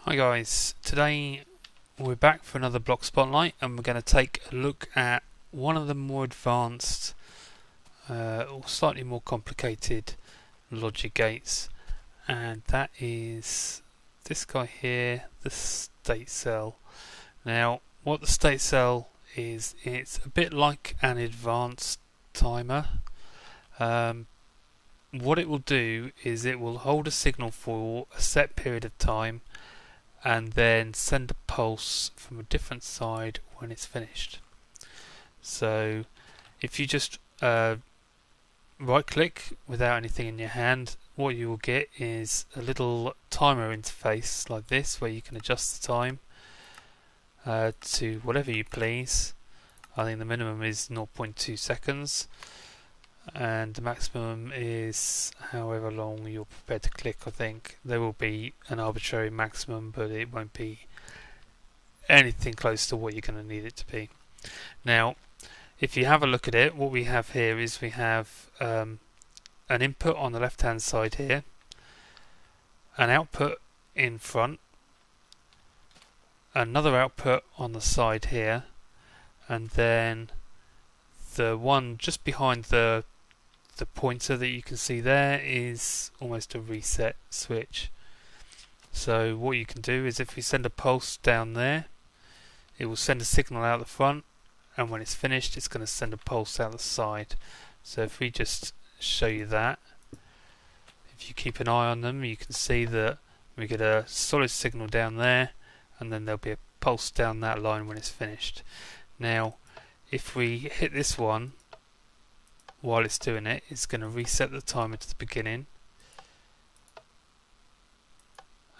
Hi guys, today we're back for another block spotlight and we're going to take a look at one of the more advanced or slightly more complicated logic gates, and that is this guy here, the state cell. Now what the state cell is, it's a bit like an advanced timer. What it will do is it will hold a signal for a set period of time and then send a pulse from a different side when it's finished. So if you just right click without anything in your hand, what you will get is a little timer interface like this where you can adjust the time to whatever you please. I think the minimum is 0.2 seconds and the maximum is however long you're prepared to click. I think there will be an arbitrary maximum, but it won't be anything close to what you're going to need it to be. Now if you have a look at it, what we have here is we have an input on the left hand side here, an output in front, another output on the side here, and then the one just behind the pointer that you can see there is almost a reset switch. So what you can do is if we send a pulse down there, it will send a signal out the front, and when it's finished it's going to send a pulse out the side. So if we just show you that, if you keep an eye on them, you can see that we get a solid signal down there and then there'll be a pulse down that line when it's finished. Now if we hit this one while it's doing it, it's going to reset the timer to the beginning,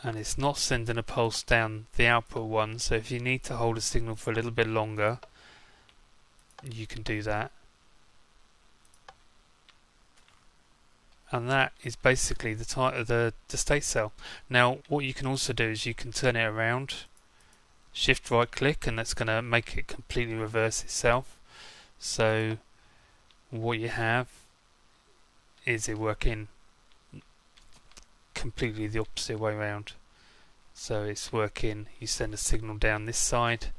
and it's not sending a pulse down the output one. So if you need to hold a signal for a little bit longer, you can do that. And that is basically the state cell. Now what you can also do is you can turn it around, shift right click, and that's going to make it completely reverse itself. So what you have is it working completely the opposite way around. So it's working, you send a signal down this side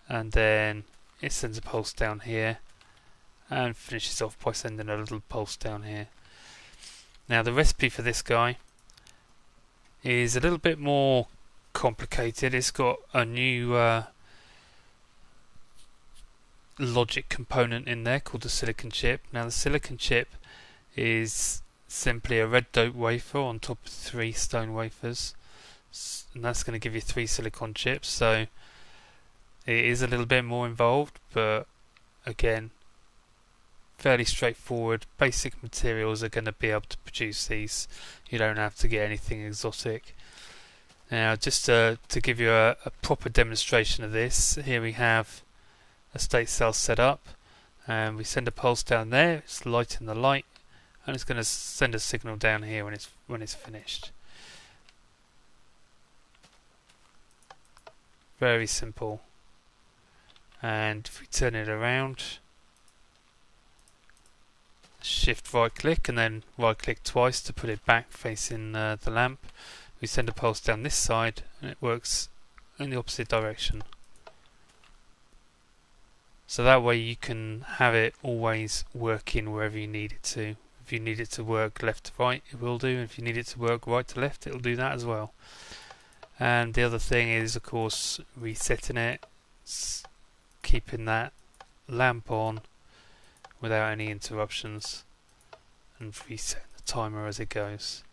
and then it sends a pulse down here and finishes off by sending a little pulse down here. Now the recipe for this guy is a little bit more complicated. It's got a new logic component in there called the silicon chip. Now the silicon chip is simply a red dope wafer on top of 3 stone wafers, and that's going to give you 3 silicon chips. So it is a little bit more involved, but again fairly straightforward. Basic materials are going to be able to produce these. You don't have to get anything exotic. Now just to give you a proper demonstration of this, here we have a state cell set up, and we send a pulse down there, it's lighting the light, and it's going to send a signal down here when it's finished. Very simple. And if we turn it around, shift right click and then right click twice to put it back facing the lamp, we send a pulse down this side and it works in the opposite direction. So that way you can have it always working wherever you need it to. If you need it to work left to right, it will do. If you need it to work right to left, it'll do that as well. And the other thing is, of course, resetting it, keeping that lamp on without any interruptions, and resetting the timer as it goes.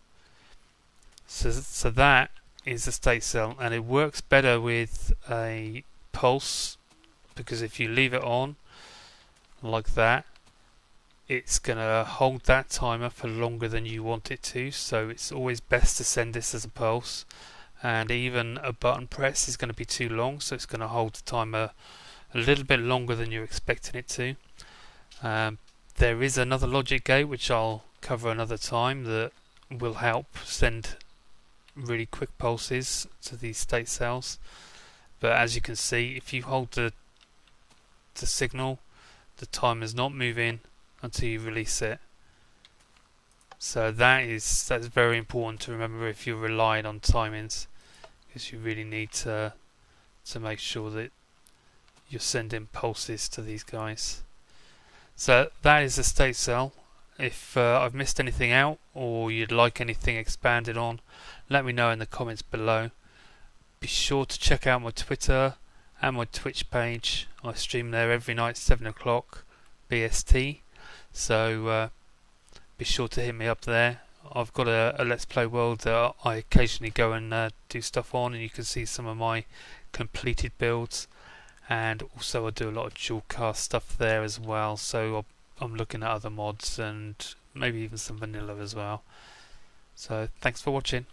So that is the state cell, and it works better with a pulse, because if you leave it on like that, it's going to hold that timer for longer than you want it to. So it's always best to send this as a pulse, and even a button press is going to be too long, so it's going to hold the timer a little bit longer than you're expecting it to. There is another logic gate which I'll cover another time that will help send really quick pulses to these state cells, but as you can see, if you hold the signal, the timer is not moving until you release it. So that's very important to remember if you're relying on timings. because you really need to make sure that you're sending pulses to these guys. So that is the state cell. If I've missed anything out or you'd like anything expanded on, let me know in the comments below. Be sure to check out my Twitter and my Twitch page. I stream there every night 7 o'clock BST, so be sure to hit me up there. I've got a Let's Play World that I occasionally go and do stuff on, and you can see some of my completed builds. And also I do a lot of dual cast stuff there as well, so I'm looking at other mods and maybe even some vanilla as well. So thanks for watching.